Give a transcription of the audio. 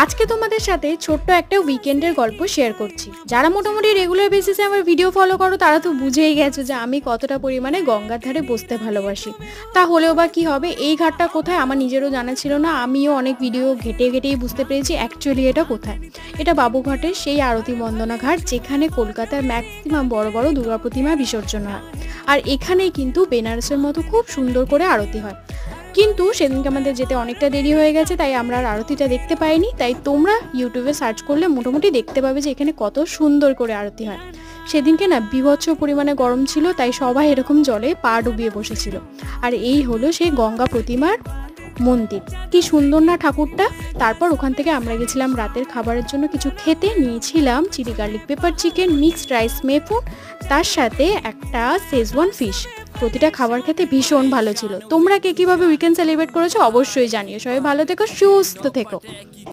আজকে তোমাদের সাথে ছোট্ট একটা উইকেন্ডের গল্প শেয়ার করছি। যারা মোটামুটি রেগুলার বেসিসে আমার ভিডিও ফলো করো তারা তো বুঝেই গেছো যে আমি কতটা পরিমাণে গঙ্গার ধারে বসতে ভালোবাসি। তাহলেও বা কি হবে, এই ঘাটটা কোথায় আমার নিজেরও জানা ছিল না। আমিও অনেক ভিডিও ঘেটেই বুঝতে পেরেছি অ্যাকচুয়ালি এটা কোথায়। এটা বাবুঘাটের সেই আরতি বন্দনা ঘাট, যেখানে কলকাতার ম্যাক্সিমাম বড় বড় দুর্গা প্রতিমা বিসর্জন হয়। আর এখানেই কিন্তু বেনারসের মতো খুব সুন্দর করে আরতি হয়। কিন্তু সেদিনকে আমাদের যেতে অনেকটা দেরি হয়ে গেছে, তাই আমরা আর আরতিটা দেখতে পাইনি। তাই তোমরা ইউটিউবে সার্চ করলে মোটামুটি দেখতে পাবে যে এখানে কত সুন্দর করে আরতি হয়। সেদিনকে না বিভৎস পরিমাণে গরম ছিল, তাই সবাই এরকম জলে পা ডুবিয়ে বসেছিল। আর এই হলো সেই গঙ্গা প্রতিমার মন্দির। কি সুন্দর না ঠাকুরটা। তারপর ওখান থেকে আমরা গেছিলাম রাতের খাবারের জন্য কিছু খেতে। নিয়েছিলাম chilli garlic pepper chicken, mixed rice মেপুন, তার সাথে একটা শেজওয়ান ফিশ। প্রতিটা খাবার খেতে ভীষণ ভালো ছিল। তোমরা কে কিভাবে উইকেন্ড সেলিব্রেট করেছো অবশ্যই জানিও। সবাই ভালো থেকো, সুস্থ থেকো।